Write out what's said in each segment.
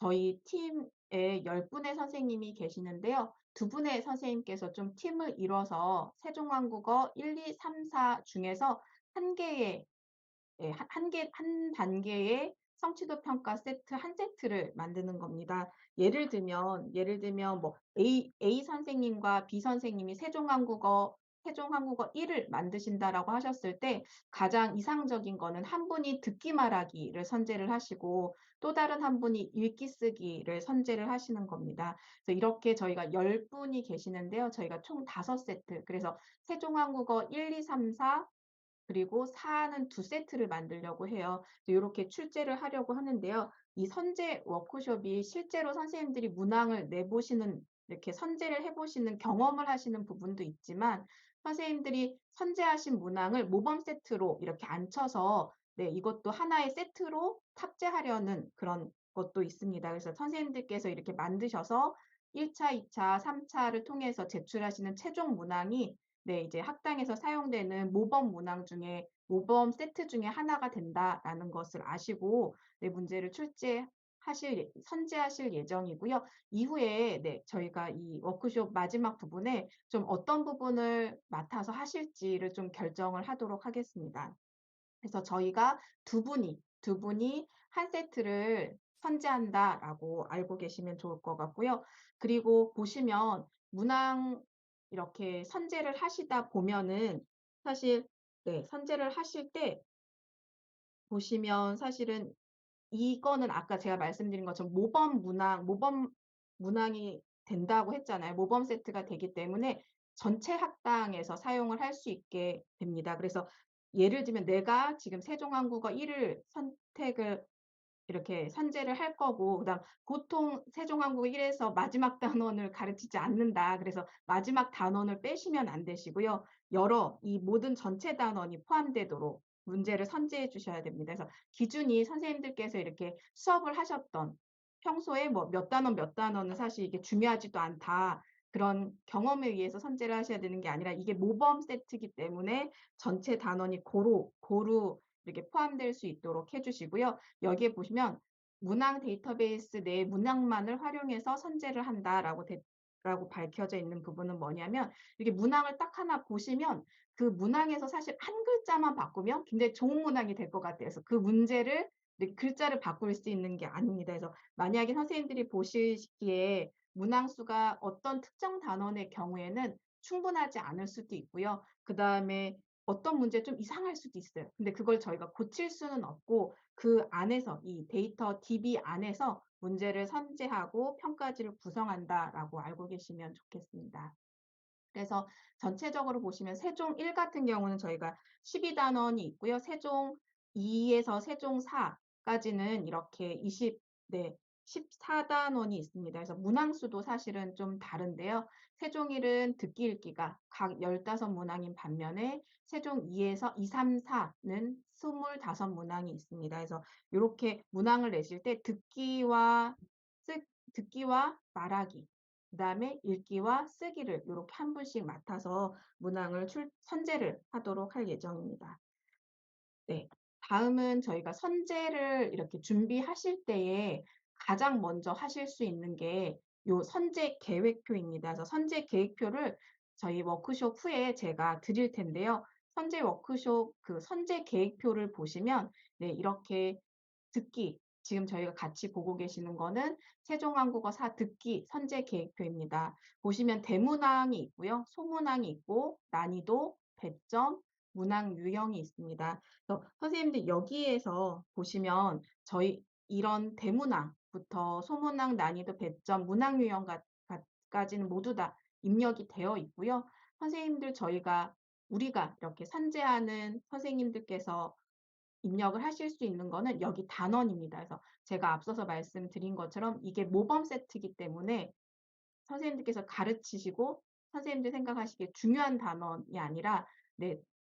저희 팀에 10분의 선생님이 계시는데요. 2분의 선생님께서 좀 팀을 이뤄서 세종한국어 1, 2, 3, 4 중에서 한 개의 예 한 단계의 성취도 평가 세트 한 세트를 만드는 겁니다. 예를 들면 뭐 A 선생님과 B 선생님이 세종한국어 1을 만드신다라고 하셨을 때 가장 이상적인 거는 한 분이 듣기 말하기를 선제를 하시고 또 다른 한 분이 읽기 쓰기를 선제를 하시는 겁니다. 그래서 이렇게 저희가 10분이 계시는데요. 저희가 총 5세트, 그래서 세종한국어 1, 2, 3, 4 그리고 4는 2세트를 만들려고 해요. 요렇게 출제를 하려고 하는데요. 이 선제 워크숍이 실제로 선생님들이 문항을 내보시는, 이렇게 선제를 해 보시는 경험을 하시는 부분도 있지만 선생님들이 선제하신 문항을 모범 세트로 이렇게 앉혀서 이것도 하나의 세트로 탑재하려는 그런 것도 있습니다. 그래서 선생님들께서 이렇게 만드셔서 1 차, 2 차, 3 차를 통해서 제출하시는 최종 문항이 이제 학당에서 사용되는 모범 문항 중에 모범 세트 중에 하나가 된다라는 것을 아시고 문제를 선제하실 예정이고요. 이후에 저희가 이 워크숍 마지막 부분에 좀 어떤 부분을 맡아서 하실지를 좀 결정을 하도록 하겠습니다. 그래서 저희가 두 분이 한 세트를 선제한다라고 알고 계시면 좋을 것 같고요. 그리고 보시면 문항 이렇게 선제를 하시다 보면은 사실 선제를 하실 때 보시면 사실은 이거는 아까 제가 말씀드린 것처럼 모범 문항이 된다고 했잖아요. 모범 세트가 되기 때문에 전체 학당에서 사용을 할 수 있게 됩니다. 그래서 예를 들면 내가 지금 세종한국어 1을 선택을 이렇게 선제를 할 거고, 그다음 보통 세종한국어 1 에서 마지막 단원을 가르치지 않는다. 그래서 마지막 단원을 빼시면 안 되시고요. 이 모든 전체 단원이 포함되도록 문제를 선제해 주셔야 됩니다. 그래서 기준이 선생님들께서 이렇게 수업을 하셨던 평소에 뭐 몇 단원 몇 단원은 사실 이게 중요하지도 않다. 그런 경험에 의해서 선제를 하셔야 되는 게 아니라 이게 모범 세트이기 때문에 전체 단원이 고루 이렇게 포함될 수 있도록 해 주시고요. 여기에 보시면 문항 데이터베이스 내 문항만을 활용해서 선제를 한다라고 밝혀져 있는 부분은 뭐냐면, 이렇게 문항을 딱 하나 보시면 그 문항에서 사실 한 글자만 바꾸면 굉장히 좋은 문항이 될 것 같아요. 그래서 그 문제를 글자를 바꿀 수 있는 게 아닙니다. 그래서 만약에 선생님들이 보시기에 문항 수가 어떤 특정 단원의 경우에는 충분하지 않을 수도 있고요. 그다음에 어떤 문제 좀 이상할 수도 있어요. 근데 그걸 저희가 고칠 수는 없고 그 안에서 이 데이터 DB 안에서 문제를 선제하고 평가지를 구성한다라고 알고 계시면 좋겠습니다. 그래서 전체적으로 보시면 세종 1 같은 경우는 저희가 12단원이 있고요. 세종 2에서 세종 4까지는 이렇게 14단원이 있습니다. 그래서 문항수도 사실은 좀 다른데요. 세종 1은 듣기 읽기가 각 15문항인 반면에 세종 2에서 2, 3, 4는 25문항이 있습니다. 그래서 이렇게 문항을 내실 때 듣기와 말하기, 그다음에 읽기와 쓰기를 이렇게 한 분씩 맡아서 문항을 선제를 하도록 할 예정입니다. 네. 다음은 저희가 선제를 이렇게 준비하실 때에 가장 먼저 하실 수 있는 게 요 선제 계획표입니다. 그래서 선제 계획표를 저희 워크숍 후에 제가 드릴 텐데요. 선제 계획표를 보시면 이렇게 지금 저희가 같이 보고 계시는 거는 세종한국어 4 듣기 선제 계획표입니다. 보시면 대문항이 있고요. 소문항이 있고 난이도, 배점, 문항 유형이 있습니다. 그래서 선생님들 여기에서 보시면 저희 이런 대문항부터 소문항, 난이도, 배점, 문항 유형 까지는 모두 다 입력이 되어 있고요. 선생님들 우리가 이렇게 선제하는 선생님들께서 입력을 하실 수 있는 거는 여기 단원입니다. 그래서 제가 앞서서 말씀드린 것처럼 이게 모범 세트이기 때문에 선생님들께서 가르치시고 선생님들 생각하시기에 중요한 단원이 아니라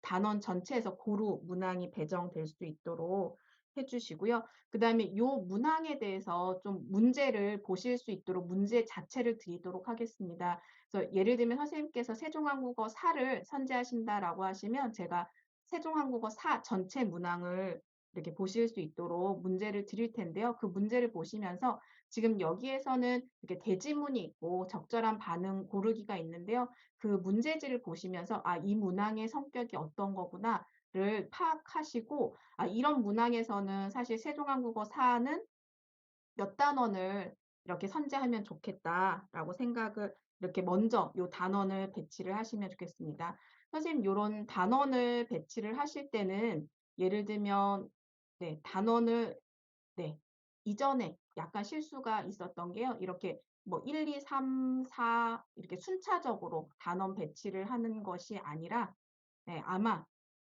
단원 전체에서 고루 문항이 배정될 수 있도록 해 주시고요. 그다음에 요 문항에 대해서 좀 문제를 보실 수 있도록 문제 자체를 드리도록 하겠습니다. 그래서 예를 들면 선생님께서 세종한국어 4를 선제하신다라고 하시면 제가 세종한국어 4 전체 문항을 이렇게 보실 수 있도록 문제를 드릴 텐데요. 그 문제를 보시면서 지금 여기에서는 이렇게 대지문이 있고 적절한 반응 고르기가 있는데요. 그 문제지를 보시면서 아, 이 문항의 성격이 어떤 거구나를 파악하시고 아, 이런 문항에서는 사실 세종한국어 4는 몇 단원을 이렇게 선제하면 좋겠다라고 생각을 이렇게 먼저 요 단원을 배치를 하시면 좋겠습니다. 선생님, 요런 단원을 배치를 하실 때는 예를 들면 네, 단원을 네, 이전에 약간 실수가 있었던 게요. 이렇게 뭐 1, 2, 3, 4 이렇게 순차적으로 단원 배치를 하는 것이 아니라 네, 아마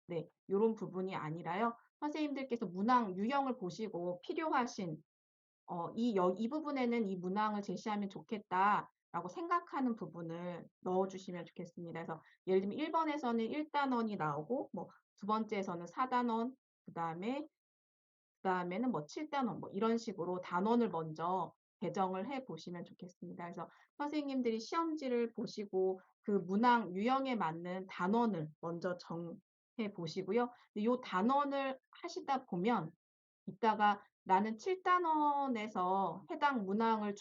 네, 요런 부분이 아니라요. 선생님들께서 문항 유형을 보시고 필요하신 이 부분에는 이 문항을 제시하면 좋겠다라고 생각하는 부분을 넣어주시면 좋겠습니다. 그래서 예를 들면 1번에서는 1단원이 나오고, 뭐, 두 번째에서는 4단원, 그 다음에는 뭐 7단원, 뭐 이런 식으로 단원을 먼저 배정을 해 보시면 좋겠습니다. 그래서 선생님들이 시험지를 보시고 그 문항 유형에 맞는 단원을 먼저 정해 보시고요. 이 단원을 하시다 보면 이따가 나는 7단원에서 해당 문항을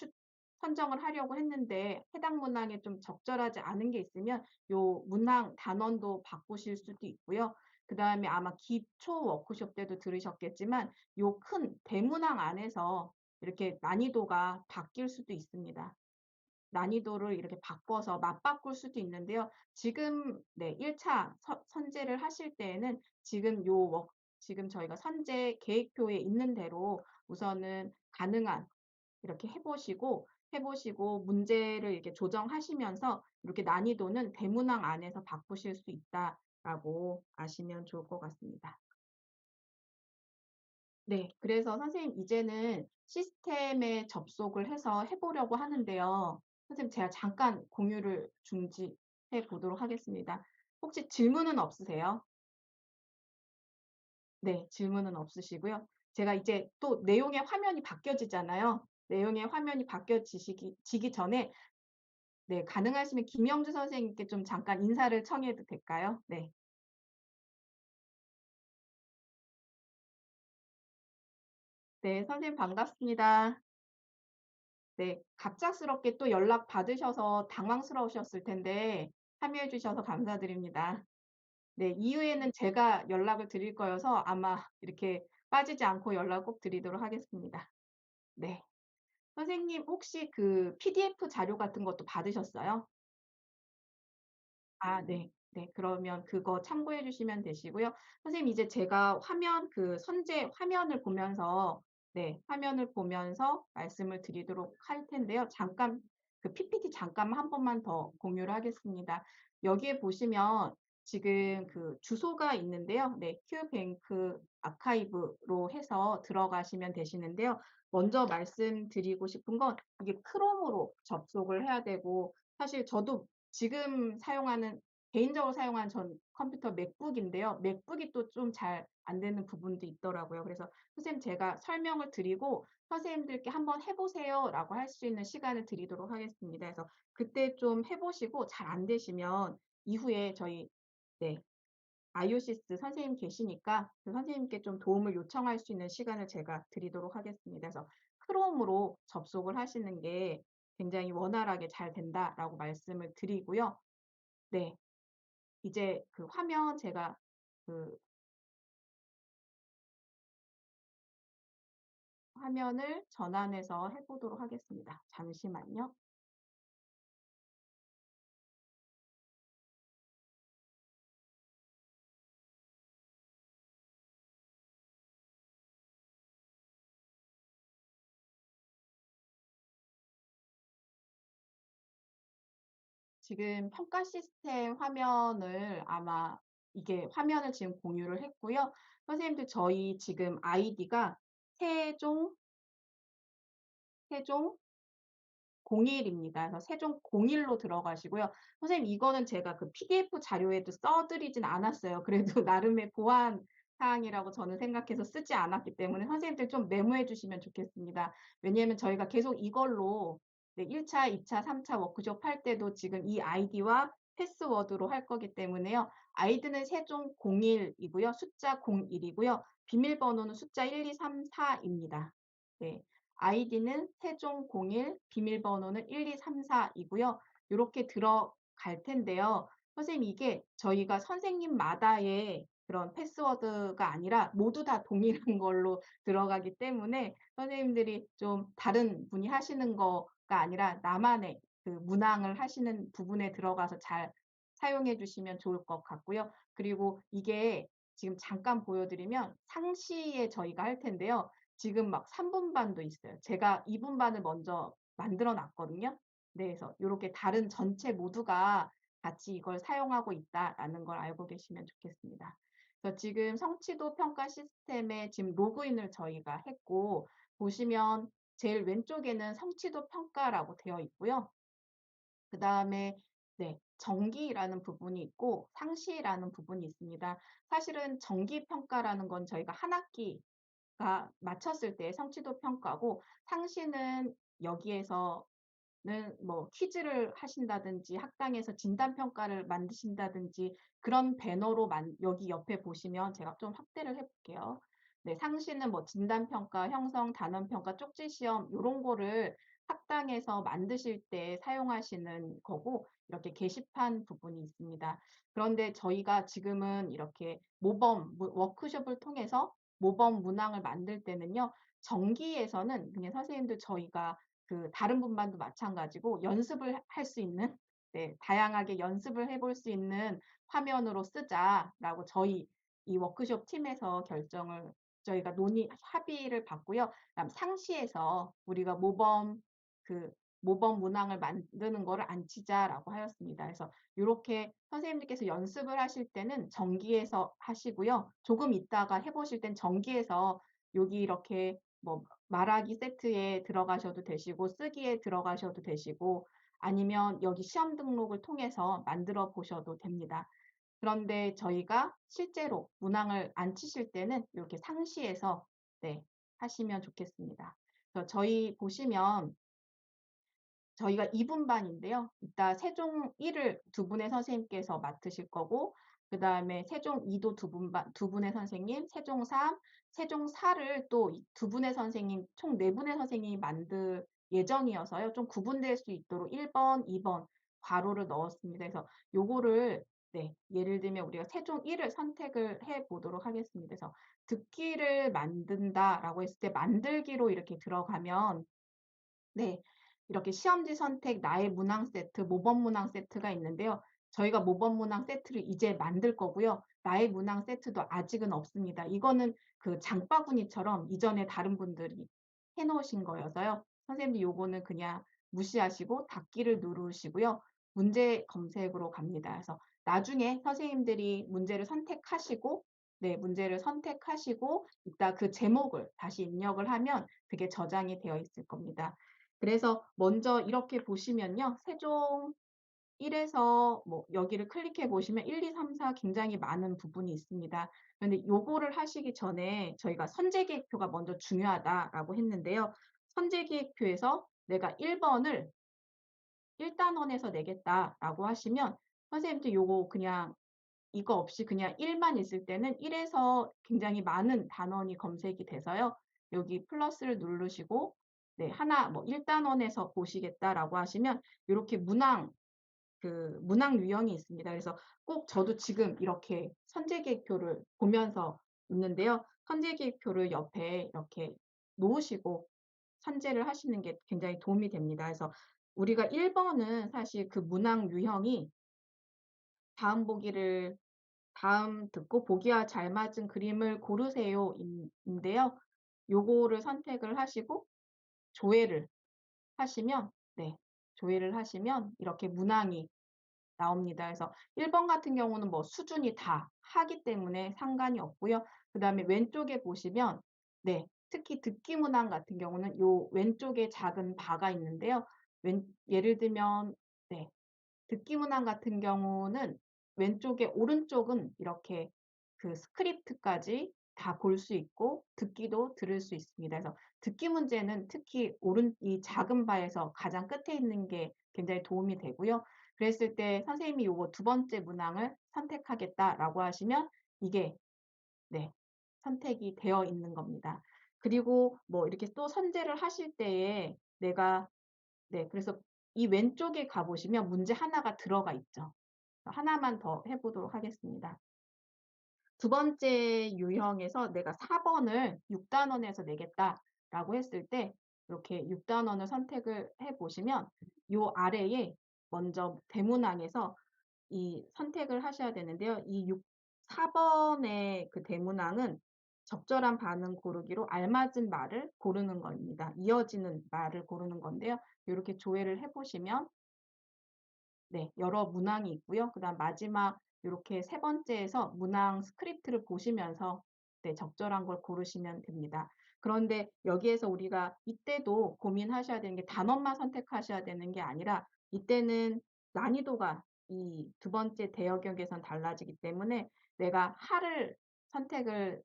선정을 하려고 했는데 해당 문항에 좀 적절하지 않은 게 있으면 요 문항 단원도 바꾸실 수도 있고요. 그 다음에 아마 기초 워크숍 때도 들으셨겠지만 요 큰 대문항 안에서 이렇게 난이도가 바뀔 수도 있습니다. 난이도를 이렇게 바꿔서 맞바꿀 수도 있는데요. 지금 네, 1차 선제를 하실 때에는 지금 저희가 선제 계획표에 있는 대로 우선은 가능한 이렇게 해보시고 문제를 이렇게 조정하시면서 이렇게 난이도는 대문항 안에서 바꾸실 수 있다라고 아시면 좋을 것 같습니다. 네, 그래서 선생님 이제는 시스템에 접속을 해서 해보려고 하는데요. 선생님 제가 잠깐 공유를 중지해 보도록 하겠습니다. 혹시 질문은 없으세요? 네, 질문은 없으시고요. 제가 이제 또 내용의 화면이 바뀌어지잖아요. 내용의 화면이 바뀌어지기 전에 네, 가능하시면 김영주 선생님께 좀 잠깐 인사를 청해도 될까요? 네. 네, 선생님 반갑습니다. 네, 갑작스럽게 또 연락 받으셔서 당황스러우셨을 텐데 참여해 주셔서 감사드립니다. 네, 이후에는 제가 연락을 드릴 거여서 아마 이렇게 빠지지 않고 연락 꼭 드리도록 하겠습니다. 네. 선생님 혹시 그 PDF 자료 같은 것도 받으셨어요? 아, 네. 네. 그러면 그거 참고해 주시면 되시고요. 선생님 이제 제가 선제 화면을 보면서 네, 화면을 보면서 말씀을 드리도록 할 텐데요. 잠깐 그 PPT 잠깐 한 번만 더 공유를 하겠습니다. 여기에 보시면 지금 그 주소가 있는데요. 네, 큐뱅크 아카이브로 해서 들어가시면 되시는데요. 먼저 말씀드리고 싶은 건 이게 크롬으로 접속을 해야 되고 사실 저도 지금 개인적으로 사용하는 전 컴퓨터 맥북인데요. 맥북이 또 좀 잘 안 되는 부분도 있더라고요. 그래서 선생님 제가 설명을 드리고 선생님들께 한번 해보세요라고 할 수 있는 시간을 드리도록 하겠습니다. 그래서 그때 좀 해보시고 잘 안 되시면 이후에 저희 네, 아이오시스 선생님 계시니까 그 선생님께 좀 도움을 요청할 수 있는 시간을 제가 드리도록 하겠습니다. 그래서 크롬으로 접속을 하시는 게 굉장히 원활하게 잘 된다라고 말씀을 드리고요. 네, 이제 그 화면 제가 그 화면을 전환해서 해보도록 하겠습니다. 잠시만요. 지금 평가 시스템 화면을 아마 이게 화면을 지금 공유를 했고요. 선생님들 저희 지금 아이디가 세종, 세종 01입니다. 그래서 세종 01로 들어가시고요. 선생님, 이거는 제가 그 PDF 자료에도 써드리진 않았어요. 그래도 나름의 보안 사항이라고 저는 생각해서 쓰지 않았기 때문에 선생님들 좀 메모해 주시면 좋겠습니다. 왜냐하면 저희가 계속 이걸로 네, 1차, 2차, 3차 워크숍 할 때도 지금 이 아이디와 패스워드로 할 거기 때문에요. 아이디는 세종 01이고요. 숫자 01이고요. 비밀번호는 숫자 1, 2, 3, 4입니다. 네. 아이디는 세종 01, 비밀번호는 1, 2, 3, 4이고요. 이렇게 들어갈 텐데요. 선생님, 이게 저희가 선생님마다의 그런 패스워드가 아니라 모두 다 동일한 걸로 들어가기 때문에 선생님들이 좀 다른 분이 하시는 거가 아니라 나만의 그 문항을 하시는 부분에 들어가서 잘 사용해 주시면 좋을 것 같고요. 그리고 이게 지금 잠깐 보여드리면 상시에 저희가 할 텐데요. 지금 막 3분반도 있어요. 제가 2분반을 먼저 만들어 놨거든요. 네, 그래서 이렇게 다른 전체 모두가 같이 이걸 사용하고 있다라는 걸 알고 계시면 좋겠습니다. 그래서 지금 성취도 평가 시스템에 지금 로그인을 저희가 했고, 보시면 제일 왼쪽에는 성취도 평가라고 되어 있고요. 그 다음에 네, 정기라는 부분이 있고 상시라는 부분이 있습니다. 사실은 정기 평가라는 건 저희가 한 학기가 마쳤을 때 성취도 평가고, 상시는 여기에서 뭐 퀴즈를 하신다든지 학당에서 진단 평가를 만드신다든지 그런 배너로 여기 옆에 보시면 제가 좀 확대를 해볼게요. 네, 상시는 뭐 진단 평가, 형성, 단원 평가, 쪽지 시험 이런 거를 학당에서 만드실 때 사용하시는 거고, 이렇게 게시판 부분이 있습니다. 그런데 저희가 지금은 이렇게 모범 워크숍을 통해서 모범 문항을 만들 때는요, 정기에서는 그냥 선생님들 저희가 그 다른 분반도 마찬가지고 연습을 할 수 있는, 네, 다양하게 연습을 해볼 수 있는 화면으로 쓰자라고 저희 이 워크숍 팀에서 결정을 저희가 합의를 받고요. 그다음 상시에서 우리가 그 모범 문항을 만드는 거를 안 치자라고 하였습니다. 그래서 이렇게 선생님들께서 연습을 하실 때는 정기에서 하시고요. 조금 있다가 해보실 땐 정기에서 여기 이렇게 뭐 말하기 세트에 들어가셔도 되시고 쓰기에 들어가셔도 되시고 아니면 여기 시험 등록을 통해서 만들어 보셔도 됩니다. 그런데 저희가 실제로 문항을 안 치실 때는 이렇게 상시해서 네, 하시면 좋겠습니다. 그래서 저희 보시면 저희가 2분반인데요. 이따 세종 1을 두 분의 선생님께서 맡으실 거고, 그 다음에 세종 2도 두 분의 선생님, 세종 3, 세종 4를 또 두 분의 선생님, 총 네 분의 선생님이 만들 예정이어서요. 좀 구분될 수 있도록 1번, 2번 괄호를 넣었습니다. 그래서 요거를 네, 예를 들면 우리가 세종 1을 선택을 해 보도록 하겠습니다. 그래서 듣기를 만든다라고 했을 때 만들기로 이렇게 들어가면 네, 이렇게 시험지 선택 나의 문항 세트, 모범 문항 세트가 있는데요. 저희가 모범 문항 세트를 이제 만들 거고요. 나의 문항 세트도 아직은 없습니다. 이거는 그 장바구니처럼 이전에 다른 분들이 해놓으신 거여서요. 선생님이 요거는 그냥 무시하시고 닫기를 누르시고요. 문제 검색으로 갑니다. 그래서 나중에 선생님들이 문제를 선택하시고, 네, 문제를 선택하시고, 이따 그 제목을 다시 입력을 하면 그게 저장이 되어 있을 겁니다. 그래서 먼저 이렇게 보시면요. 세종 1에서 뭐 여기를 클릭해 보시면 1, 2, 3, 4 굉장히 많은 부분이 있습니다. 그런데 요거를 하시기 전에 저희가 선제기획표가 먼저 중요하다라고 했는데요. 선제기획표에서 내가 1번을 1단원에서 내겠다라고 하시면 선생님들 요거 그냥 이거 없이 그냥 1만 있을 때는 1에서 굉장히 많은 단원이 검색이 돼서요. 여기 플러스를 누르시고 네, 하나 뭐 1단원에서 보시겠다라고 하시면 이렇게 문항 유형이 있습니다. 그래서 꼭 저도 지금 이렇게 선제기획표를 보면서 있는데요. 선제기획표를 옆에 이렇게 놓으시고 선제를 하시는 게 굉장히 도움이 됩니다. 그래서 우리가 1번은 사실 그 문항 유형이 다음 보기를 다음 듣고 보기와 잘 맞은 그림을 고르세요 인데요. 요거를 선택을 하시고 조회를 하시면 네, 조회를 하시면 이렇게 문항이 나옵니다. 그래서 1번 같은 경우는 뭐 수준이 다 하기 때문에 상관이 없고요. 그다음에 왼쪽에 보시면 네, 특히 듣기 문항 같은 경우는 요 왼쪽에 작은 바가 있는데요. 예를 들면 네, 듣기 문항 같은 경우는 왼쪽에 오른쪽은 이렇게 그 스크립트까지 다 볼 수 있고 듣기도 들을 수 있습니다. 그래서 듣기 문제는 특히 이 작은 바에서 가장 끝에 있는 게 굉장히 도움이 되고요. 그랬을 때 선생님이 요거 두 번째 문항을 선택하겠다라고 하시면 이게 네, 선택이 되어 있는 겁니다. 그리고 뭐 이렇게 또 선제를 하실 때에 내가 네, 그래서 이 왼쪽에 가보시면 문제 하나가 들어가 있죠. 하나만 더 해보도록 하겠습니다. 두 번째 유형에서 내가 4번을 6단원에서 내겠다라고 했을 때 이렇게 6단원을 선택을 해보시면 요 아래에 먼저 대문항에서 이 선택을 하셔야 되는데요. 이 4번의 그 대문항은 적절한 반응 고르기로 알맞은 말을 고르는 겁니다. 이어지는 말을 고르는 건데요. 이렇게 조회를 해보시면 네, 여러 문항이 있고요. 그다음 마지막 이렇게 세 번째에서 문항 스크립트를 보시면서 네, 적절한 걸 고르시면 됩니다. 그런데 여기에서 우리가 이때도 고민하셔야 되는 게 단원만 선택하셔야 되는 게 아니라 이때는 난이도가 이 두 번째 대역역에선 달라지기 때문에 내가 하를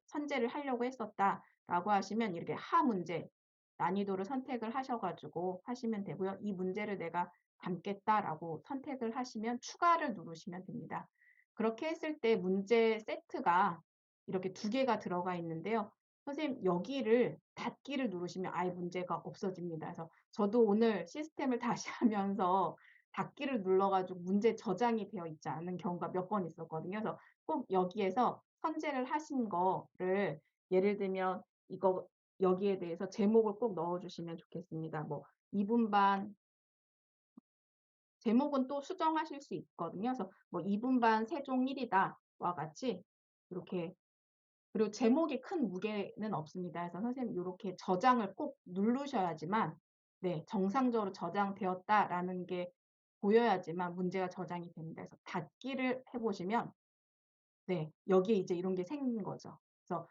선제를 하려고 했었다라고 하시면 이렇게 하 문제 난이도를 선택을 하셔가지고 하시면 되고요. 이 문제를 내가 담겠다라고 선택을 하시면 추가를 누르시면 됩니다. 그렇게 했을 때 문제 세트가 이렇게 두 개가 들어가 있는데요. 선생님 여기를 닫기를 누르시면 아예 문제가 없어집니다. 그래서 저도 오늘 시스템을 다시 하면서 닫기를 눌러가지고 문제 저장이 되어 있지 않은 경우가 몇 번 있었거든요. 그래서 꼭 여기에서 선제를 하신 거를 예를 들면 이거 여기에 대해서 제목을 꼭 넣어주시면 좋겠습니다. 뭐 2분 반 제목은 또 수정하실 수 있거든요. 그래서 뭐 2분 반 세종 1이다와 같이 이렇게 그리고 제목이 큰 무게는 없습니다. 그래서 선생님 이렇게 저장을 꼭 누르셔야지만 네, 정상적으로 저장되었다라는 게 보여야지만 문제가 저장이 됩니다. 그래서 닫기를 해보시면 네, 여기에 이제 이런 게 생긴 거죠. 그래서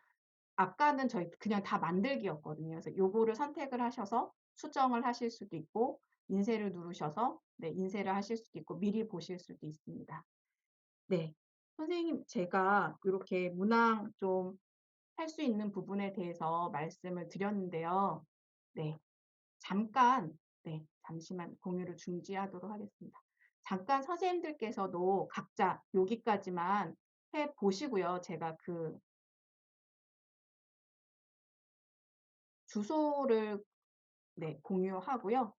아까는 저희 그냥 다 만들기였거든요. 그래서 요거를 선택을 하셔서 수정을 하실 수도 있고 인쇄를 누르셔서 네, 인쇄를 하실 수도 있고 미리 보실 수도 있습니다. 네. 선생님, 제가 이렇게 문항 좀 할 수 있는 부분에 대해서 말씀을 드렸는데요. 네. 잠깐, 네, 잠시만 공유를 중지하도록 하겠습니다. 잠깐 선생님들께서도 각자 여기까지만 해 보시고요. 제가 그 주소를 네, 공유하고요.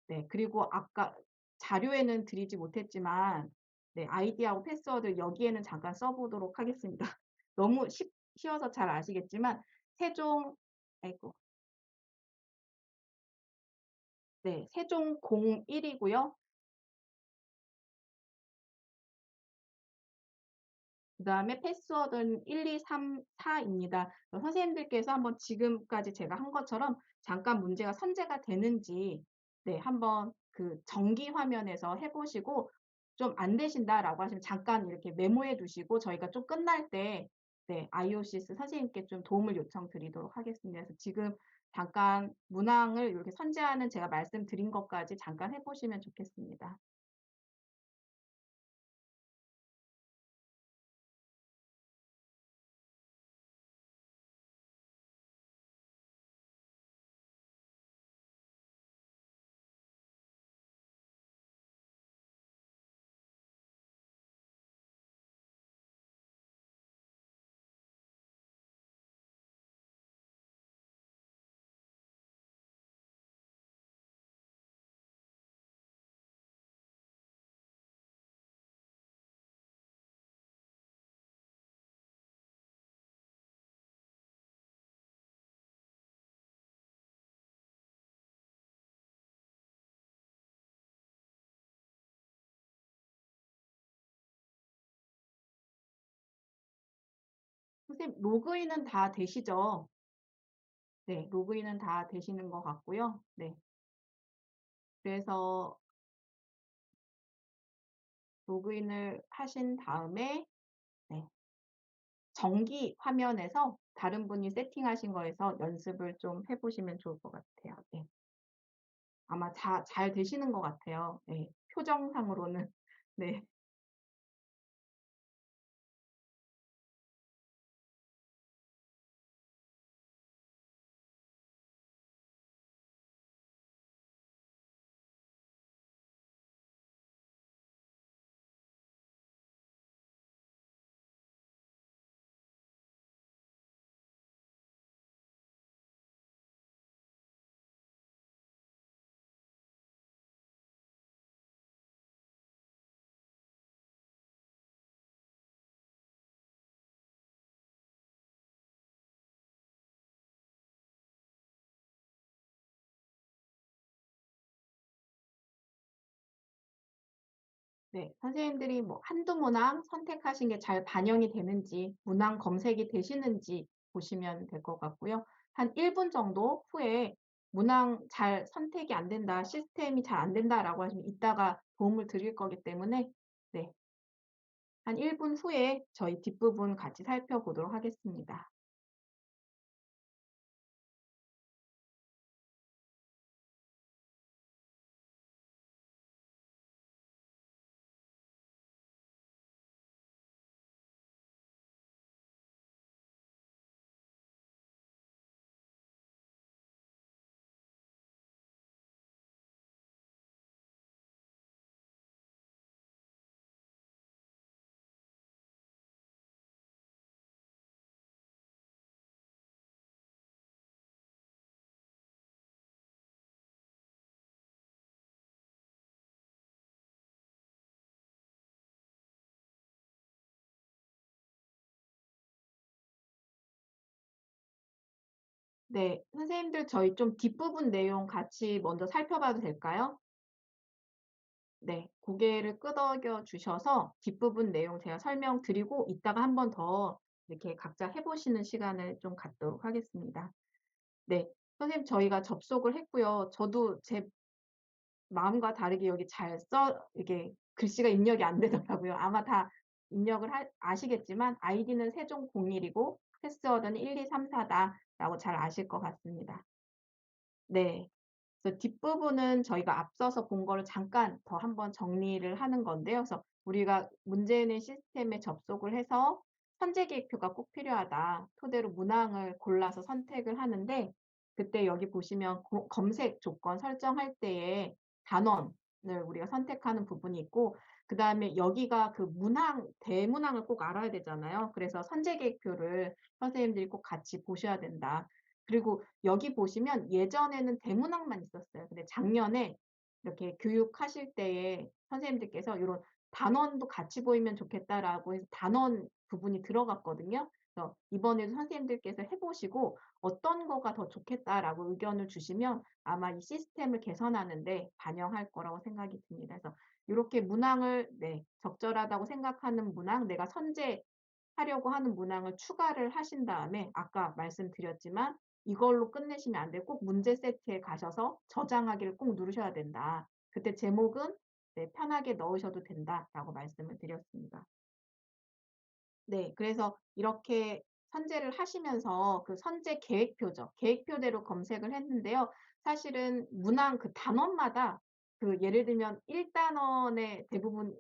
네, 그리고 아까 자료에는 드리지 못했지만 네, 아이디하고 패스워드 여기에는 잠깐 써보도록 하겠습니다. 너무 쉬워서 잘 아시겠지만 세종 아이고 네, 세종 01이고요. 그 다음에 패스워드는 1, 2, 3, 4입니다. 선생님들께서 한번 지금까지 제가 한 것처럼 잠깐 문제가 선제가 되는지 네, 한번 그 정기 화면에서 해보시고 좀 안 되신다라고 하시면 잠깐 이렇게 메모해 두시고 저희가 좀 끝날 때 네, IOCS 선생님께 좀 도움을 요청드리도록 하겠습니다. 그래서 지금 잠깐 문항을 이렇게 선제하는 제가 말씀드린 것까지 잠깐 해보시면 좋겠습니다. 선생님 로그인은 다 되시죠? 네, 로그인은 다 되시는 것 같고요. 네, 그래서 로그인을 하신 다음에 네, 정기 화면에서 다른 분이 세팅하신 거에서 연습을 좀 해보시면 좋을 것 같아요. 네, 아마 잘 되시는 것 같아요. 네, 표정상으로는. 네. 네, 선생님들이 뭐 한두 문항 선택하신 게 잘 반영이 되는지, 문항 검색이 되시는지 보시면 될 것 같고요. 한 1분 정도 후에 문항 잘 선택이 안 된다, 시스템이 잘 안 된다라고 하시면 이따가 도움을 드릴 거기 때문에, 네, 한 1분 후에 저희 뒷부분 같이 살펴보도록 하겠습니다. 네, 선생님들 저희 좀 뒷부분 내용 같이 먼저 살펴봐도 될까요? 네, 고개를 끄덕여 주셔서 뒷부분 내용 제가 설명드리고 이따가 한 번 더 이렇게 각자 해보시는 시간을 좀 갖도록 하겠습니다. 네, 선생님 저희가 접속을 했고요. 저도 제 마음과 다르게 여기 이게 글씨가 입력이 안 되더라고요. 아마 다 입력을 아시겠지만 아이디는 세종01이고 패스워드는 1234다라고 잘 아실 것 같습니다. 네. 그래서 뒷부분은 저희가 앞서서 본 거를 잠깐 더 한번 정리를 하는 건데요. 그래서 우리가 문제는 시스템에 접속을 해서 선제 계획표가 꼭 필요하다. 토대로 문항을 골라서 선택을 하는데 그때 여기 보시면 검색 조건 설정할 때에 단원을 우리가 선택하는 부분이 있고 그다음에 여기가 그 대문항을 꼭 알아야 되잖아요. 그래서 선제 계획표를 선생님들이 꼭 같이 보셔야 된다. 그리고 여기 보시면 예전에는 대문학만 있었어요. 근데 작년에 이렇게 교육하실 때에 선생님들께서 이런 단원도 같이 보이면 좋겠다라고 해서 단원 부분이 들어갔거든요. 그래서 이번에도 선생님들께서 해보시고 어떤 거가 더 좋겠다라고 의견을 주시면 아마 이 시스템을 개선하는데 반영할 거라고 생각이 듭니다. 그래서 이렇게 문항을 네, 적절하다고 생각하는 문항, 내가 선제하려고 하는 문항을 추가를 하신 다음에 아까 말씀드렸지만 이걸로 끝내시면 안 되고 꼭 문제 세트에 가셔서 저장하기를 꼭 누르셔야 된다. 그때 제목은 네, 편하게 넣으셔도 된다라고 말씀을 드렸습니다. 네, 그래서 이렇게 선제를 하시면서 그 선제 계획표죠. 계획표대로 검색을 했는데요. 사실은 문항 그 단원마다 그 예를 들면 1단원의 대부분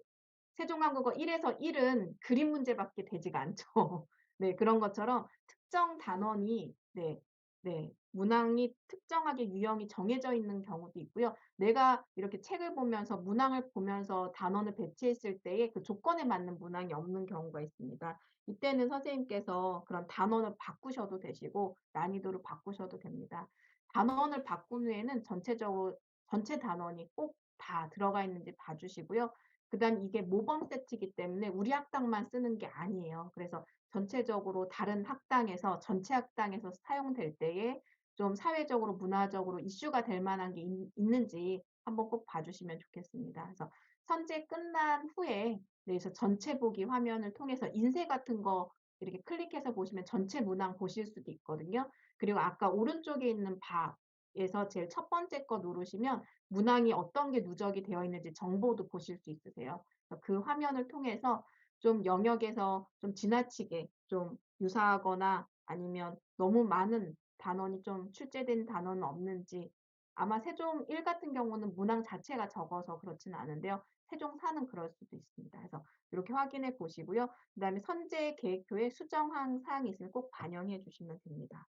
세종한국어 1에서 1은 그림 문제밖에 되지가 않죠. 네, 그런 것처럼 특정 단원이 네, 네, 문항이 특정하게 유형이 정해져 있는 경우도 있고요. 내가 이렇게 책을 보면서 문항을 보면서 단원을 배치했을 때에 그 조건에 맞는 문항이 없는 경우가 있습니다. 이때는 선생님께서 그런 단원을 바꾸셔도 되시고 난이도를 바꾸셔도 됩니다. 단원을 바꾼 후에는 전체적으로 전체 단원이 꼭 다 들어가 있는지 봐주시고요. 그다음 이게 모범 세트이기 때문에 우리 학당만 쓰는 게 아니에요. 그래서 전체적으로 다른 학당에서 전체 학당에서 사용될 때에 좀 사회적으로 문화적으로 이슈가 될 만한 게 있는지 한번 꼭 봐주시면 좋겠습니다. 그래서 선제 끝난 후에 네, 그래서 전체 보기 화면을 통해서 인쇄 같은 거 이렇게 클릭해서 보시면 전체 문항 보실 수도 있거든요. 그리고 아까 오른쪽에 있는 바에서 제일 첫 번째 거 누르시면 문항이 어떤 게 누적이 되어 있는지 정보도 보실 수 있으세요. 그 화면을 통해서 좀 영역에서 좀 지나치게 좀 유사하거나 아니면 너무 많은 단원이 좀 출제된 단원은 없는지 아마 세종 1 같은 경우는 문항 자체가 적어서 그렇지는 않은데요. 세종 4는 그럴 수도 있습니다. 그래서 이렇게 확인해 보시고요. 그다음에 선제 계획표에 수정한 사항이 있으면 꼭 반영해 주시면 됩니다.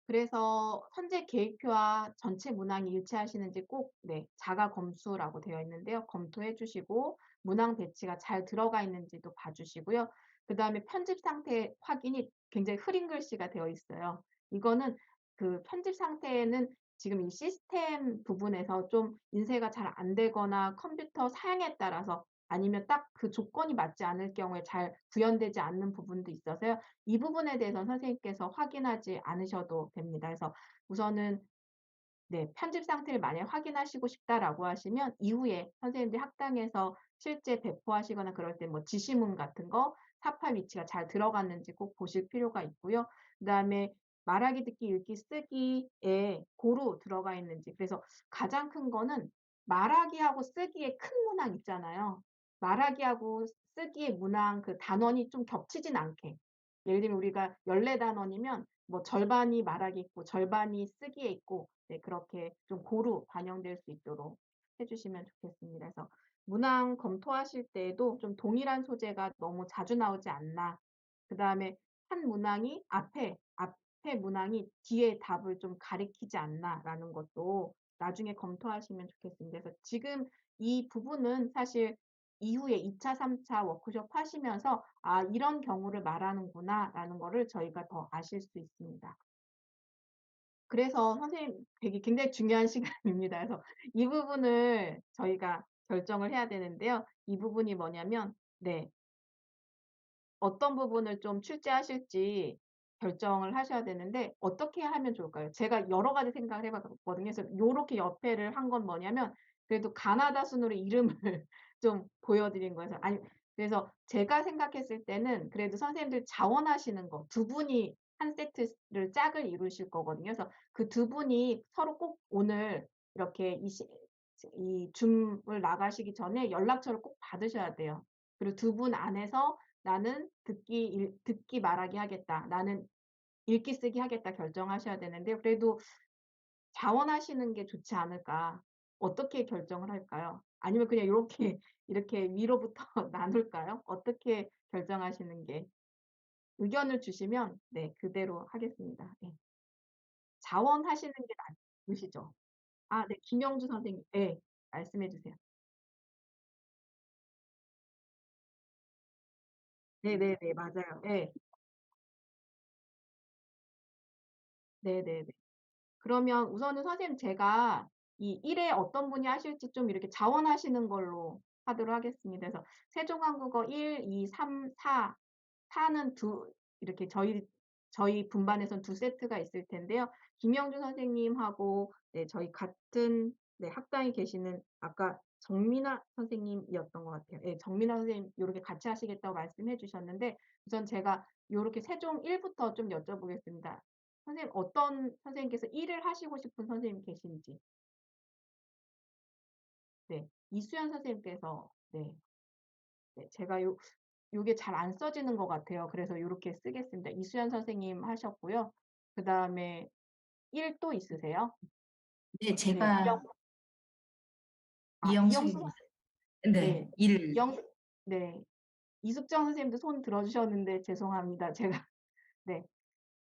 그래서 선제 계획표와 전체 문항이 일치하시는지 꼭 네, 자가 검수라고 되어 있는데요. 검토해 주시고 문항 배치가 잘 들어가 있는지도 봐주시고요. 그 다음에 편집 상태 확인이 굉장히 흐린 글씨가 되어 있어요. 이거는 그 편집 상태에는 지금 이 시스템 부분에서 좀 인쇄가 잘 안 되거나 컴퓨터 사양에 따라서 아니면 딱 그 조건이 맞지 않을 경우에 잘 구현되지 않는 부분도 있어서요. 이 부분에 대해서 선생님께서 확인하지 않으셔도 됩니다. 그래서 우선은 네, 편집 상태를 만약 확인하시고 싶다라고 하시면 이후에 선생님들이 학당에서 실제 배포하시거나 그럴 때 뭐 지시문 같은 거 사파 위치가 잘 들어갔는지 꼭 보실 필요가 있고요. 그다음에 말하기, 듣기, 읽기, 쓰기에 고루 들어가 있는지. 그래서 가장 큰 거는 말하기하고 쓰기의 큰 문항 있잖아요. 말하기하고 쓰기의 문항 그 단원이 좀 겹치진 않게. 예를 들면 우리가 14단원이면 뭐 절반이 말하기 있고 절반이 쓰기에 있고 네, 그렇게 좀 고루 반영될 수 있도록 해주시면 좋겠습니다. 그래서 문항 검토하실 때에도 좀 동일한 소재가 너무 자주 나오지 않나. 그 다음에 한 문항이 앞에 문항이 뒤에 답을 좀 가리키지 않나라는 것도 나중에 검토하시면 좋겠습니다. 그래서 지금 이 부분은 사실 이후에 2차, 3차 워크숍 하시면서 아, 이런 경우를 말하는구나 라는 거를 저희가 더 아실 수 있습니다. 그래서 선생님 되게 굉장히 중요한 시간입니다. 그래서 이 부분을 저희가 결정을 해야 되는데요. 이 부분이 뭐냐면, 네, 어떤 부분을 좀 출제하실지 결정을 하셔야 되는데 어떻게 하면 좋을까요? 제가 여러 가지 생각을 해봤거든요. 그래서 이렇게 옆에를 한 건 뭐냐면 그래도 가나다 순으로 이름을 좀 보여드린 거예요. 아니 그래서 제가 생각했을 때는 그래도 선생님들 자원하시는 거 두 분이 한 세트를 짝을 이루실 거거든요. 그래서 그 두 분이 서로 꼭 오늘 이렇게 이 줌을 나가시기 전에 연락처를 꼭 받으셔야 돼요. 그리고 두 분 안에서 나는 듣기 말하기 하겠다. 나는 읽기 쓰기 하겠다 결정하셔야 되는데 그래도 자원하시는 게 좋지 않을까. 어떻게 결정을 할까요? 아니면 그냥 이렇게 이렇게 위로부터 나눌까요? 어떻게 결정하시는 게 의견을 주시면 네, 그대로 하겠습니다. 네. 자원하시는 게 맞으시죠? 아, 네, 김영주 선생님, 네, 말씀해 주세요. 네, 네, 네, 맞아요. 네, 네, 네, 네. 그러면 우선은 선생님 제가 이 1회 어떤 분이 하실지 좀 이렇게 자원하시는 걸로 하도록 하겠습니다. 그래서 세종한국어 1, 2, 3, 4, 4는 이렇게 저희 분반에선 두 세트가 있을 텐데요. 김영주 선생님하고 네, 저희 같은 네, 학당에 계시는 아까 정민아 선생님이었던 것 같아요. 네, 정민아 선생님 이렇게 같이 하시겠다고 말씀해 주셨는데 우선 제가 이렇게 세종 1부터 좀 여쭤보겠습니다. 선생님 어떤 선생님께서 일을 하시고 싶은 선생님 계신지. 네. 이수연 선생님께서 네. 네. 제가 요게 잘 안 써지는 것 같아요. 그래서 요렇게 쓰겠습니다. 이수연 선생님 하셨고요. 그다음에 일 또 있으세요? 네, 네. 이영수 이영숙입니다. 선생님. 네. 네, 네. 이숙정 선생님도 손 들어주셨는데 죄송합니다. 제가 네.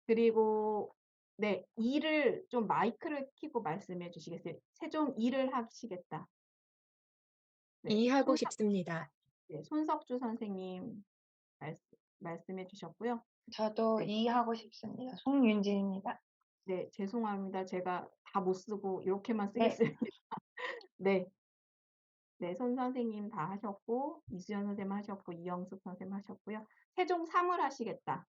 그리고 네. 일을 좀 마이크를 켜고 말씀해 주시겠어요? 세종 일을 하시겠다. 네. 이해하고 싶습니다. 네, 손석주 선생님 말씀, 말씀해 주셨고요. 저도 네, 이해하고 싶습니다. 송윤진입니다. 네, 죄송합니다. 제가 다 못 쓰고 이렇게만 네, 쓰겠습니다. 네, 네, 손 선생님 다 하셨고, 이수연 선생님 하셨고, 이영숙 선생님 하셨고요. 세종 3을 하시겠다.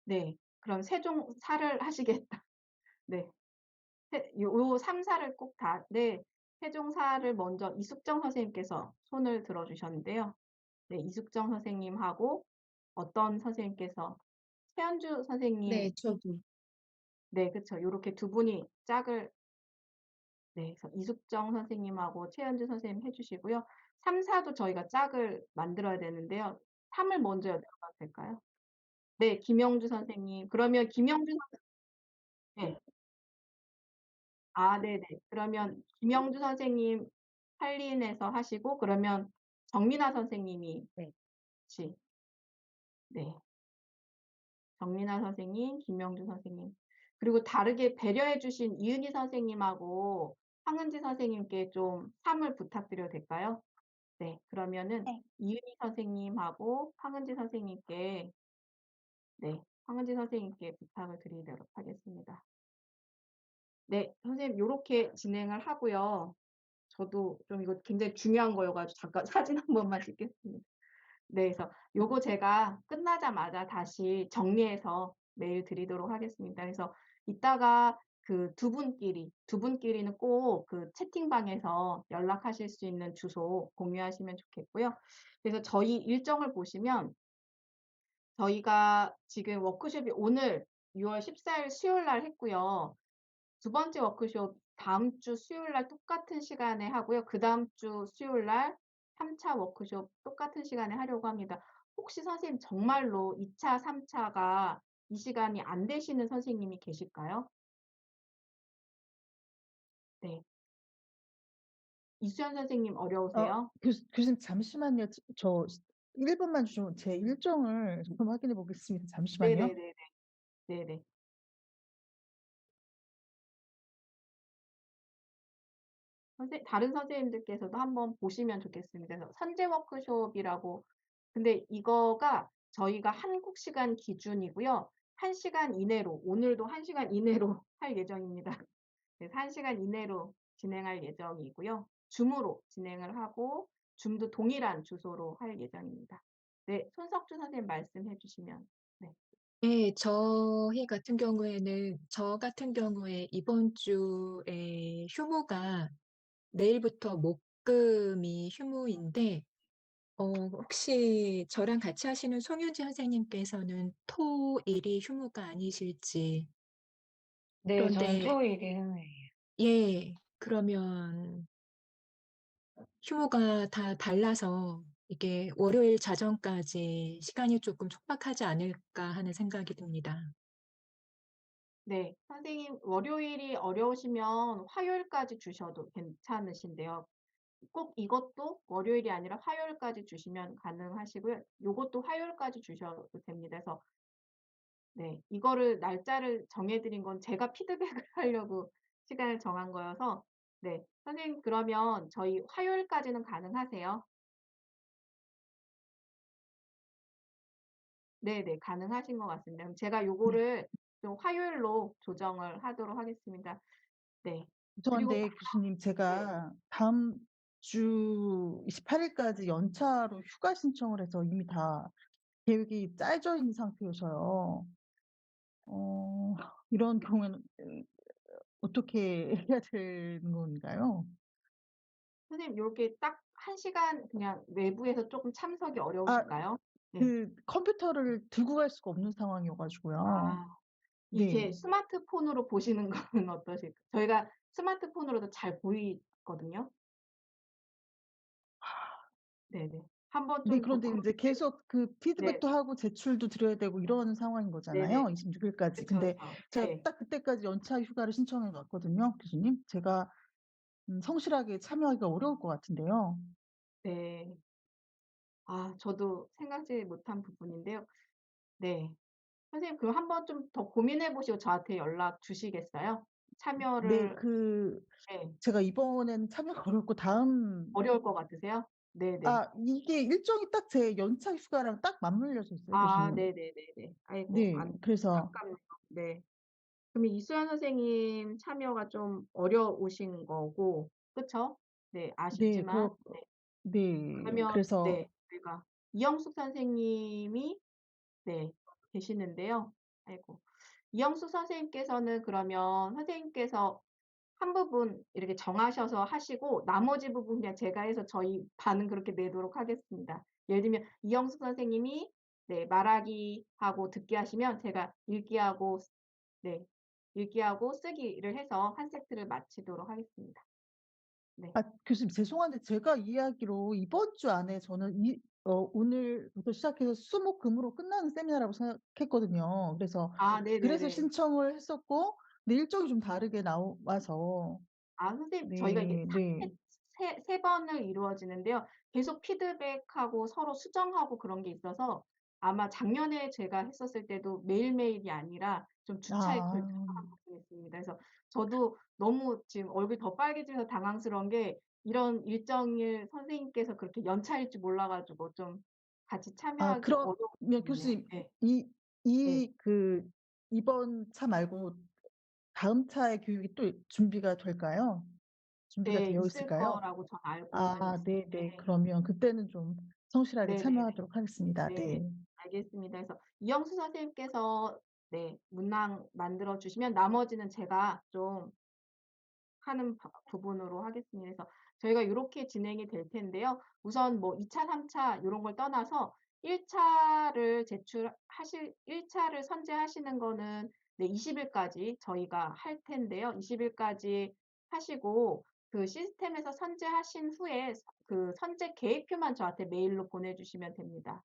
네, 그럼 세종 4를 하시겠다. 네, 요 3, 4를 꼭 다, 네, 세종 4를 먼저 이숙정 선생님께서 손을 들어주셨는데요. 네, 이숙정 선생님하고 어떤 선생님께서 최현주 선생님, 네, 저도. 네, 그쵸. 요렇게 두 분이 짝을, 네, 그래서 이숙정 선생님하고 최현주 선생님 해주시고요. 3, 4도 저희가 짝을 만들어야 되는데요. 3을 먼저 여쭤봐도 될까요? 네, 김영주 선생님. 그러면 김영주 선생님, 네. 아, 네네. 그러면 김영주 선생님 한린에서 하시고, 그러면 정민아 선생님이 네. 같이, 네. 정민아 선생님, 김명주 선생님, 그리고 다르게 배려해 주신 이은희 선생님하고 황은지 선생님께 좀 3을 부탁드려도 될까요? 네, 그러면은 네. 이은희 선생님하고 황은지 선생님께, 네, 황은지 선생님께 부탁을 드리도록 하겠습니다. 네, 선생님, 요렇게 진행을 하고요. 저도 좀 이거 굉장히 중요한 거여가지고 잠깐 사진 한 번만 찍겠습니다. 네, 그래서 요거 제가 끝나자마자 다시 정리해서 메일 드리도록 하겠습니다. 그래서 이따가 그 두 분끼리는 꼭 그 채팅방에서 연락하실 수 있는 주소 공유하시면 좋겠고요. 그래서 저희 일정을 보시면 저희가 지금 워크숍이 오늘 6월 14일 수요일 날 했고요. 두 번째 워크숍 다음 주 수요일 날 똑같은 시간에 하고요. 그다음 주 수요일 날 3차 워크숍 똑같은 시간에 하려고 합니다. 혹시 선생님 정말로 2차, 3차가 이 시간이 안 되시는 선생님이 계실까요? 네. 이수연 선생님 어려우세요? 교수님 잠시만요. 저 1분만 주시면 제 일정을 좀 확인해 보겠습니다. 잠시만요. 네네네네. 네네. 다른 선생님들께서도 한번 보시면 좋겠습니다. 그래서 선제 워크숍이라고, 근데 이거가 저희가 한국 시간 기준이고요. 1시간 이내로, 오늘도 1시간 이내로 할 예정입니다. 그래서 1시간 이내로 진행할 예정이고요. 줌으로 진행을 하고, 줌도 동일한 주소로 할 예정입니다. 네, 손석주 선생님 말씀해 주시면. 네. 네, 저 같은 경우에 이번 주에 휴무가 내일부터 목금이 휴무인데, 혹시 저랑 같이 하시는 송윤지 선생님께서는 토일이 휴무가 아니실지. 네, 저는 그런데, 토요일이 흥해요. 예, 그러면 휴무가 다 달라서 이게 월요일 자정까지 시간이 조금 촉박하지 않을까 하는 생각이 듭니다. 네, 선생님, 월요일이 어려우시면 화요일까지 주셔도 괜찮으신데요. 꼭 이것도 월요일이 아니라 화요일까지 주시면 가능하시고요. 요것도 화요일까지 주셔도 됩니다. 그래서 네, 이거를 날짜를 정해드린 건 제가 피드백을 하려고 시간을 정한 거여서 네, 선생님 그러면 저희 화요일까지는 가능하세요? 네, 네, 가능하신 것 같습니다. 그럼 제가 네. 요거를 좀 화요일로 조정을 하도록 하겠습니다. 네, 그리고 죄송한데 교수님 네, 제가 다음 주 28일까지 연차로 휴가 신청을 해서 이미 다 계획이 짜여져 있는 상태여서요. 어, 이런 경우에는 어떻게 해야 되는 건가요? 선생님 요렇게 딱 1시간 그냥 외부에서 조금 참석이 아, 어려우실까요? 네. 그 컴퓨터를 들고 갈 수가 없는 상황이어가지고요. 아, 이게 네. 스마트폰으로 보시는 거는 어떠실까요? 저희가 스마트폰으로도 잘 보이거든요. 네네. 한번 네, 좀 더 그런데 이제 그렇게, 계속 그 네, 피드백도 하고 제출도 드려야 되고 이런 상황인 네네. 거잖아요. 26일까지. 그쵸, 근데 그쵸. 제가 네, 딱 그때까지 연차 휴가를 신청해 놨거든요, 교수님. 제가 성실하게 참여하기가 어려울 것 같은데요. 네. 아, 저도 생각지 못한 부분인데요. 네. 선생님, 그럼 한번 좀 더 고민해 보시고 저한테 연락 주시겠어요? 네, 참여를, 네. 제가 이번엔 참여가 어렵고 다음, 어려울 것 같으세요? 네네. 이게 일정이 딱 제 연차 휴가랑 딱 맞물려져 있어요, 아, 교수님. 네네네네. 아이고, 네, 그래서, 아깝네요. 네. 그러면 이수연 선생님 참여가 좀 어려우신 거고, 그쵸? 네, 네, 아쉽지만, 네. 네, 그러면, 그래서, 네, 저희가 이영숙 선생님이, 네, 계시는데요. 아이고. 이영숙 선생님께서는 그러면 선생님께서 한 부분 이렇게 정하셔서 하시고, 나머지 부분 그냥 제가 해서 저희 반은 그렇게 내도록 하겠습니다. 예를 들면, 이영숙 선생님이, 네, 말하기 하고 듣기 하시면 제가 읽기하고 네, 읽기하고 쓰기를 해서 한 세트를 마치도록 하겠습니다. 네. 교수님, 죄송한데 제가 이야기로 이번 주 안에 저는 오늘부터 시작해서 수목금으로 끝나는 세미나라고 생각했거든요. 아, 그래서 네네네. 신청을 했었고, 근데 일정이 좀 다르게 나와서, 아, 선생님, 저희가 이게 네, 네. 세 번을 이루어지는데요. 계속 피드백하고 서로 수정하고 그런 게 있어서 아마 작년에 제가 했었을 때도 매일매일이 아니라 좀 주차에 아, 걸쳐서 했습니다. 그래서 저도 너무 지금 얼굴이 더 빨개지면서 당황스러운 게 이런 일정을 선생님께서 그렇게 연차일 줄 몰라가지고 좀 같이 참여하기 어려운 그러면 부분이네요. 교수님, 네, 이, 네. 이, 그, 이번 차 말고 다음 차의 교육이 또 준비가 될까요? 준비가 네, 되어 있을 있을까요? 거라고 저는 알고는 아, 있습니다. 네, 네. 그러면 그때는 좀 성실하게 네, 네, 네, 참여하도록 하겠습니다. 네, 네. 네. 알겠습니다. 그래서 이영수 선생님께서 네, 문항 만들어 주시면 나머지는 제가 좀 하는 부분으로 하겠습니다. 그래서 저희가 이렇게 진행이 될 텐데요. 우선 뭐 2차, 3차 이런 걸 떠나서 1차를 제출하실 1차를 선제하시는 거는 네, 20일까지 저희가 할 텐데요. 20일까지 하시고 그 시스템에서 선제하신 후에 그 선제 계획표만 저한테 메일로 보내주시면 됩니다.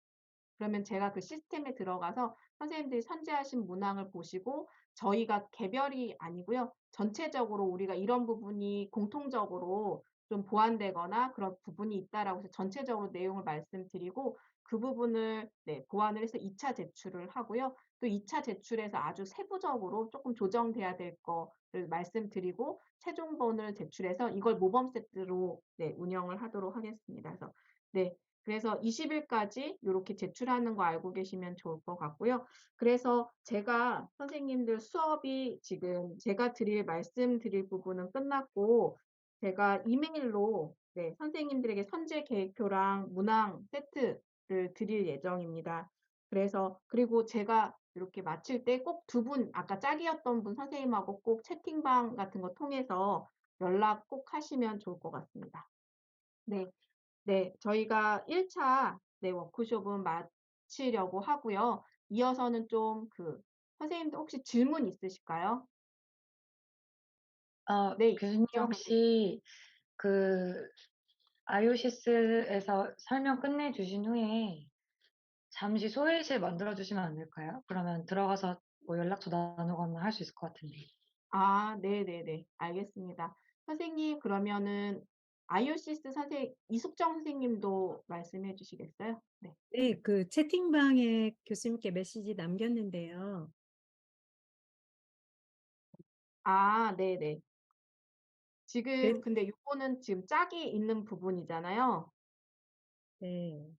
그러면 제가 그 시스템에 들어가서 선생님들이 선제하신 문항을 보시고 저희가 개별이 아니고요. 전체적으로 우리가 이런 부분이 공통적으로 좀 보완되거나 그런 부분이 있다라고 해서 전체적으로 내용을 말씀드리고 그 부분을 네, 보완을 해서 2차 제출을 하고요. 또 2차 제출에서 아주 세부적으로 조금 조정돼야 될 거를 말씀드리고 최종본을 제출해서 이걸 모범 세트로 네, 운영을 하도록 하겠습니다. 그래서 네, 그래서 20일까지 이렇게 제출하는 거 알고 계시면 좋을 것 같고요. 그래서 제가 선생님들 수업이 지금 제가 말씀드릴 부분은 끝났고 제가 이메일로 네, 선생님들에게 선제 계획표랑 문항 세트를 드릴 예정입니다. 그래서 그리고 제가 이렇게 마칠 때 꼭 두 분, 아까 짝이었던 분 선생님하고 꼭 채팅방 같은 거 통해서 연락 꼭 하시면 좋을 것 같습니다. 네. 네, 저희가 1차 네, 워크숍은 마치려고 하고요. 이어서는 좀 선생님도 혹시 질문 있으실까요? 네, 교수님 이영 선생님. 혹시 그 아이오시스에서 설명 끝내주신 후에 잠시 소회실 만들어주시면 안 될까요? 그러면 들어가서 뭐 연락처 나누거나 할 수 있을 것 같은데. 아, 네네네. 알겠습니다. 선생님, 그러면은 아이오시스 이숙정 선생님도 말씀해 주시겠어요? 네. 네, 그 채팅방에 교수님께 메시지 남겼는데요. 아, 네네. 그래서 지금, 근데 요거는 지금 짝이 있는 부분이잖아요. 네,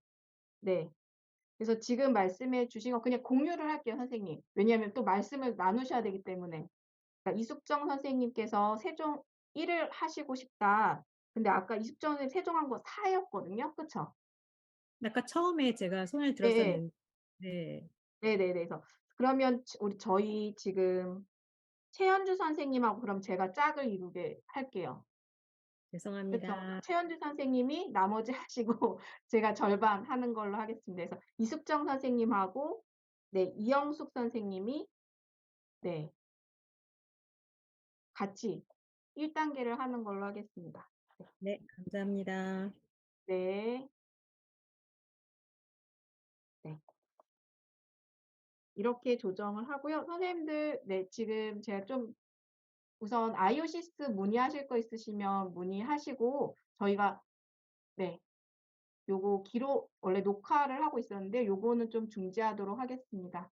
네. 그래서 지금 말씀해 주신 거 그냥 공유를 할게요, 선생님. 왜냐하면 또 말씀을 나누셔야 되기 때문에. 그러니까 이숙정 선생님께서 세종 1을 하시고 싶다. 근데 아까 이숙정 선생님 세종한 거 4였거든요. 그쵸? 아까 처음에 제가 손을 네, 들었었는데, 네, 네네네. 그래서 그러면 저희 지금 최현주 선생님하고 그럼 제가 짝을 이루게 할게요. 그쵸? 죄송합니다. 최현주 선생님이 나머지 하시고 제가 절반 하는 걸로 하겠습니다. 그래서 이숙정 선생님하고 네, 이영숙 선생님이 네, 같이 1단계를 하는 걸로 하겠습니다. 네, 감사합니다. 네. 네. 이렇게 조정을 하고요. 선생님들, 네, 지금 제가 좀 우선 아이오시스 문의하실 거 있으시면 문의하시고 저희가 네, 요거 원래 녹화를 하고 있었는데 요거는 좀 중지하도록 하겠습니다.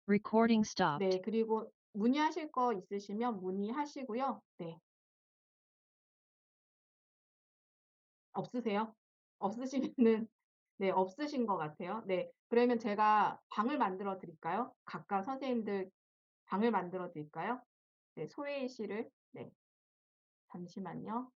Recording stopped. 네, 그리고 문의하실 거 있으시면 문의하시고요. 네, 없으세요? 없으시면은 네, 없으신 것 같아요. 네, 그러면 제가 방을 만들어 드릴까요? 각각 선생님들 방을 만들어 드릴까요? 네, 소회의실을 네, 잠시만요.